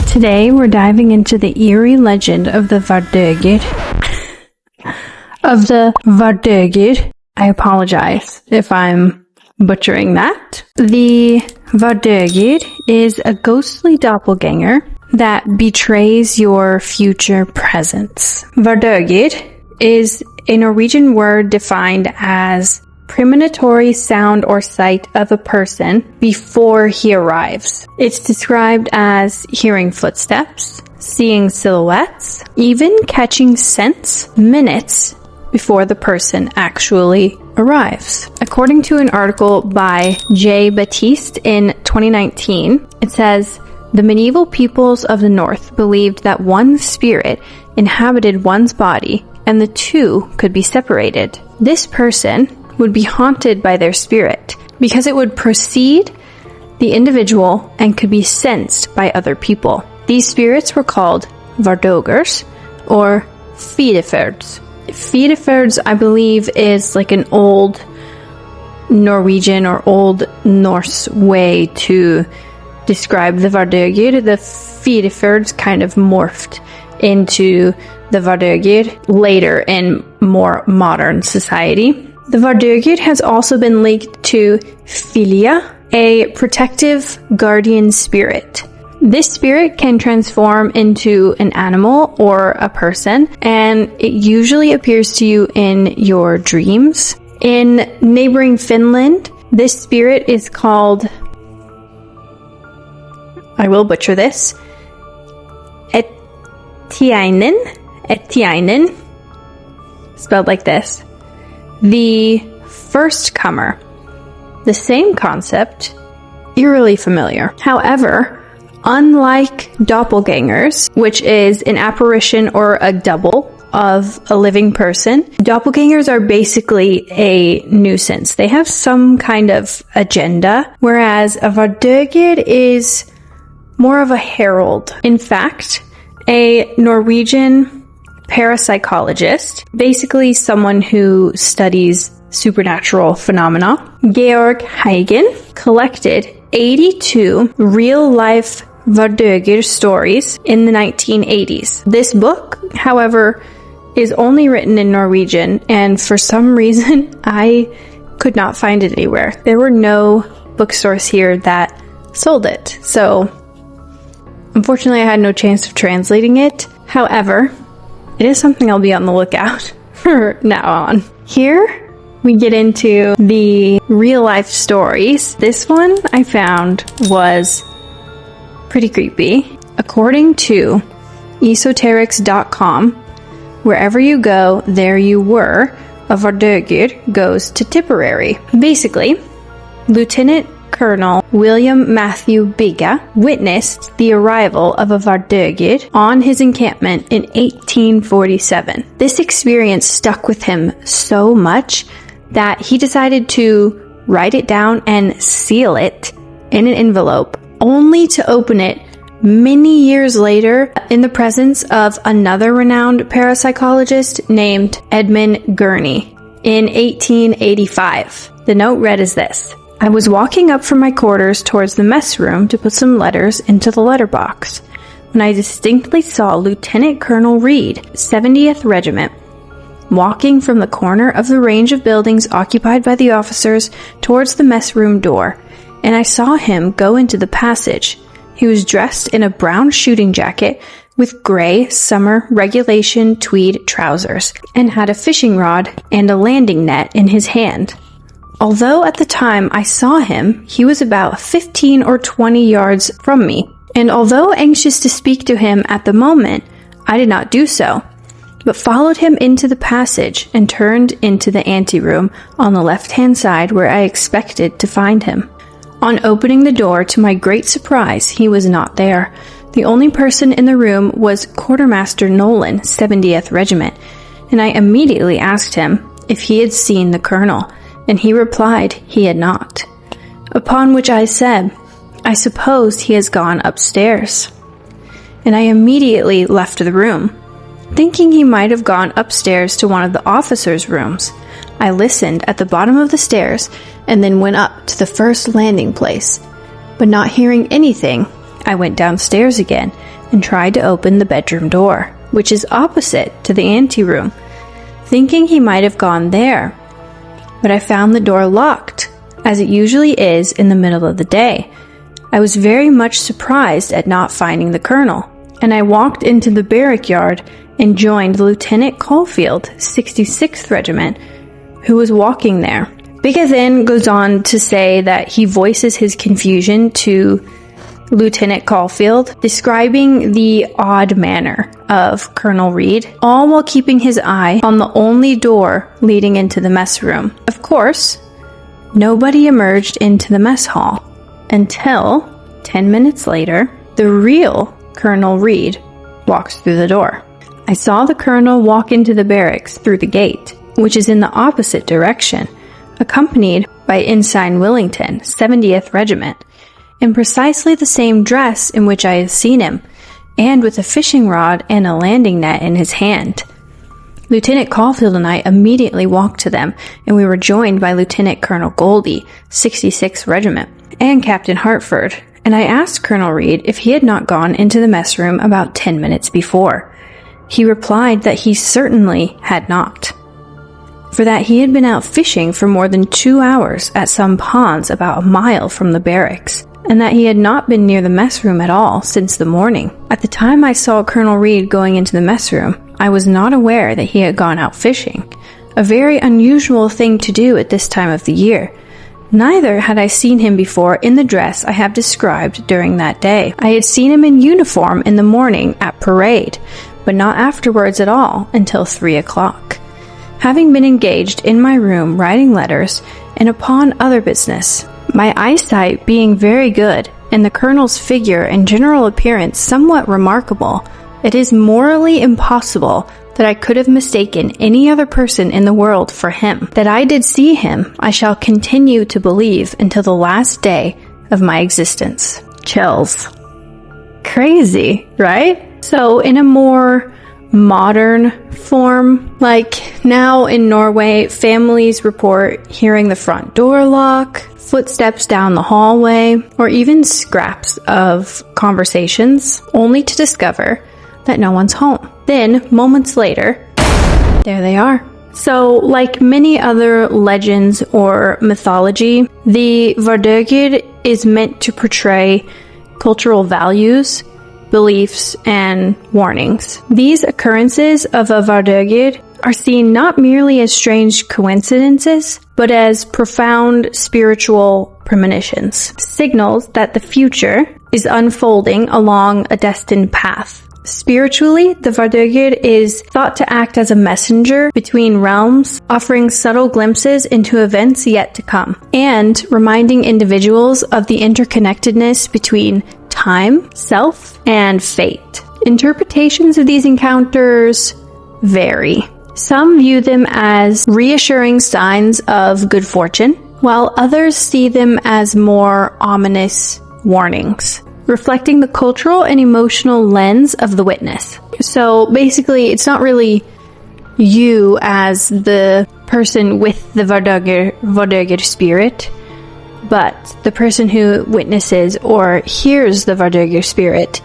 Today we're diving into the eerie legend of the Vardøgir. I apologize if I'm butchering that. The Vardøgir is a ghostly doppelganger that betrays your future presence. Vardøgir is a Norwegian word defined as premonitory sound or sight of a person before he arrives. It's described as hearing footsteps, seeing silhouettes, even catching scents minutes before the person actually arrives. According to an article by J. Baptiste in 2019, it says, the medieval peoples of the North believed that one spirit inhabited one's body and the two could be separated. This person would be haunted by their spirit because it would precede the individual and could be sensed by other people. These spirits were called Vardøgers or Fidefyrds. Fidefyrds, I believe, is like an old Norwegian or old Norse way to describe the Vardøgir. The Fidefyrds kind of morphed into the Vardøgir later in more modern society. The Vardøgir has also been linked to Filia, a protective guardian spirit. This spirit can transform into an animal or a person, and it usually appears to you in your dreams. In neighboring Finland, this spirit is called, I will butcher this, Etiainen, spelled like this. The first comer. The same concept, eerily familiar. However, unlike doppelgangers, which is an apparition or a double of a living person, doppelgangers are basically a nuisance. They have some kind of agenda, whereas a Vardøgir is more of a herald. In fact, a Norwegian parapsychologist, basically someone who studies supernatural phenomena, Georg Hagen, collected 82 real-life Vardøgir stories in the 1980s. This book, however, is only written in Norwegian, and for some reason, I could not find it anywhere. There were no bookstores here that sold it, so unfortunately I had no chance of translating it. However, it is something I'll be on the lookout for now on. Here, we get into the real-life stories. This one I found was pretty creepy. According to esoterics.com, wherever you go, there you were, a Vardøgir goes to Tipperary. Basically, Lieutenant Colonel William Matthew Bigga witnessed the arrival of a Vardøgir on his encampment in 1847. This experience stuck with him so much that he decided to write it down and seal it in an envelope, only to open it many years later in the presence of another renowned parapsychologist named Edmund Gurney in 1885. The note read as this: I was walking up from my quarters towards the mess room to put some letters into the letterbox when I distinctly saw Lieutenant Colonel Reed, 70th Regiment, walking from the corner of the range of buildings occupied by the officers towards the mess room door, and I saw him go into the passage. He was dressed in a brown shooting jacket with gray summer regulation tweed trousers and had a fishing rod and a landing net in his hand. Although at the time I saw him, he was about 15 or 20 yards from me, and although anxious to speak to him at the moment, I did not do so, but followed him into the passage and turned into the anteroom on the left-hand side where I expected to find him. On opening the door, to my great surprise, he was not there. The only person in the room was Quartermaster Nolan, 70th Regiment, and I immediately asked him if he had seen the colonel, and he replied he had not. Upon which I said, I suppose he has gone upstairs. And I immediately left the room, thinking he might have gone upstairs to one of the officers' rooms. I listened at the bottom of the stairs and then went up to the first landing place. But not hearing anything, I went downstairs again and tried to open the bedroom door, which is opposite to the anteroom, thinking he might have gone there. But I found the door locked, as it usually is in the middle of the day. I was very much surprised at not finding the colonel, and I walked into the barrack yard and joined Lieutenant Caulfield, 66th Regiment, who was walking there. Bigga then goes on to say that he voices his confusion to Lieutenant Caulfield, describing the odd manner of Colonel Reed, all while keeping his eye on the only door leading into the mess room. Of course, nobody emerged into the mess hall until 10 minutes later, the real Colonel Reed walks through the door. I saw the colonel walk into the barracks through the gate, which is in the opposite direction, accompanied by Ensign Willington, 70th Regiment, in precisely the same dress in which I had seen him, and with a fishing rod and a landing net in his hand. Lieutenant Caulfield and I immediately walked to them, and we were joined by Lieutenant Colonel Goldie, 66th Regiment, and Captain Hartford, and I asked Colonel Reed if he had not gone into the mess room about 10 minutes before. He replied that he certainly had not, for that he had been out fishing for more than 2 hours at some ponds about a mile from the barracks, and that he had not been near the mess room at all since the morning. At the time I saw Colonel Reed going into the mess room, I was not aware that he had gone out fishing, a very unusual thing to do at this time of the year. Neither had I seen him before in the dress I have described during that day. I had seen him in uniform in the morning at parade, but not afterwards at all until 3 o'clock. Having been engaged in my room writing letters and upon other business, my eyesight being very good, and the colonel's figure and general appearance somewhat remarkable, it is morally impossible that I could have mistaken any other person in the world for him. That I did see him, I shall continue to believe until the last day of my existence. Chills. Crazy, right? So in a more modern form, like now in Norway, families report hearing the front door lock, footsteps down the hallway, or even scraps of conversations, only to discover that no one's home. Then, moments later, there they are. So, like many other legends or mythology, the Vardøgir is meant to portray cultural values, beliefs, and warnings. These occurrences of a Vardøgir are seen not merely as strange coincidences, but as profound spiritual premonitions, signals that the future is unfolding along a destined path. Spiritually, the Vardøgir is thought to act as a messenger between realms, offering subtle glimpses into events yet to come, and reminding individuals of the interconnectedness between time, self, and fate. Interpretations of these encounters vary. Some view them as reassuring signs of good fortune, while others see them as more ominous warnings, reflecting the cultural and emotional lens of the witness. So basically, it's not really you as the person with the Vardøgir spirit, but the person who witnesses or hears the Vardøgir spirit.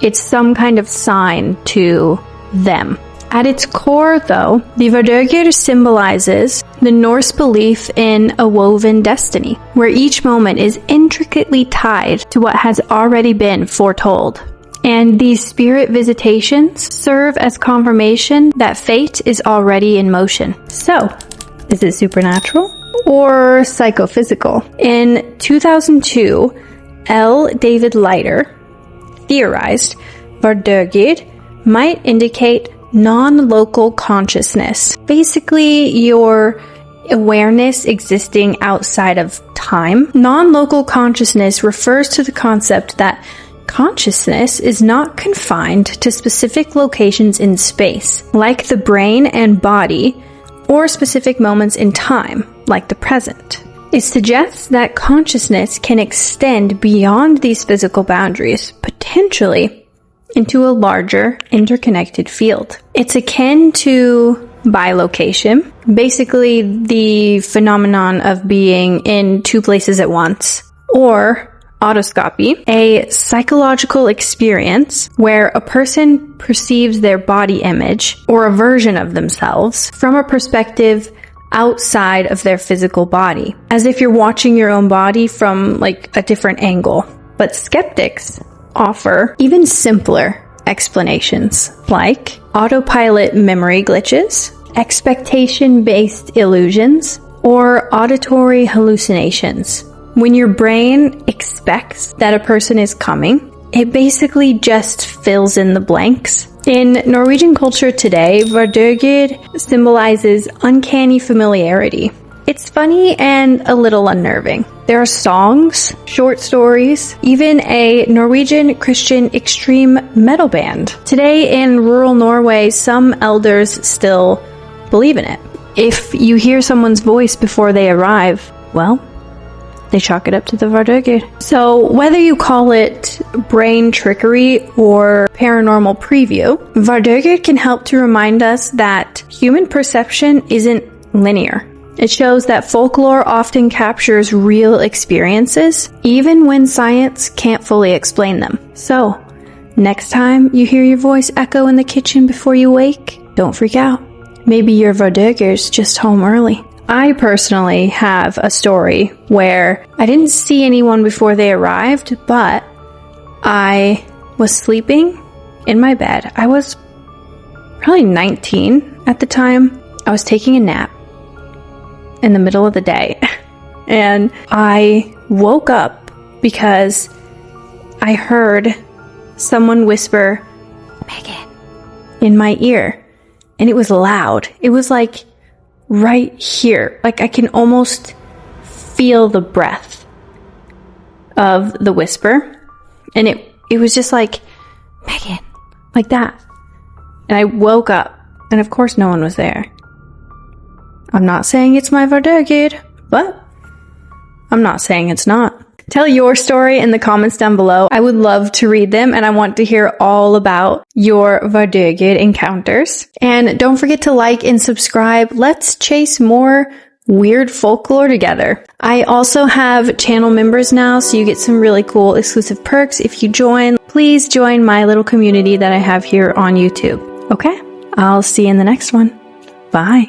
It's some kind of sign to them. At its core, though, the Vardøgir symbolizes the Norse belief in a woven destiny, where each moment is intricately tied to what has already been foretold. And these spirit visitations serve as confirmation that fate is already in motion. So, is it supernatural or psychophysical? In 2002, L. David Leiter theorized Vardøgir might indicate non-local consciousness. Basically, your awareness existing outside of time. Non-local consciousness refers to the concept that consciousness is not confined to specific locations in space, like the brain and body, or specific moments in time, like the present. It suggests that consciousness can extend beyond these physical boundaries, potentially into a larger, interconnected field. It's akin to bilocation, basically the phenomenon of being in two places at once, or autoscopy, a psychological experience where a person perceives their body image or a version of themselves from a perspective outside of their physical body, as if you're watching your own body from like a different angle. But skeptics offer even simpler explanations, like autopilot memory glitches, expectation-based illusions, or auditory hallucinations. When your brain expects that a person is coming, it basically just fills in the blanks. In Norwegian culture today, Vardøgir symbolizes uncanny familiarity. It's funny and a little unnerving. There are songs, short stories, even a Norwegian Christian extreme metal band. Today in rural Norway, some elders still believe in it. If you hear someone's voice before they arrive, well, they chalk it up to the Vardøgir. So whether you call it brain trickery or paranormal preview, Vardøgir can help to remind us that human perception isn't linear. It shows that folklore often captures real experiences, even when science can't fully explain them. So, next time you hear your voice echo in the kitchen before you wake, don't freak out. Maybe your Vardøgir's just home early. I personally have a story where I didn't see anyone before they arrived, but I was sleeping in my bed. I was probably 19 at the time. I was taking a nap in the middle of the day, and I woke up because I heard someone whisper, "Megan," in my ear, and it was loud. It was like right here. Like I can almost feel the breath of the whisper, and it was just like, "Megan," like that. And I woke up, and of course no one was there. I'm not saying it's my Vardøgir, but I'm not saying it's not. Tell your story in the comments down below. I would love to read them, and I want to hear all about your Vardøgir encounters. And don't forget to like and subscribe. Let's chase more weird folklore together. I also have channel members now, so you get some really cool exclusive perks if you join. Please join my little community that I have here on YouTube. Okay? I'll see you in the next one. Bye.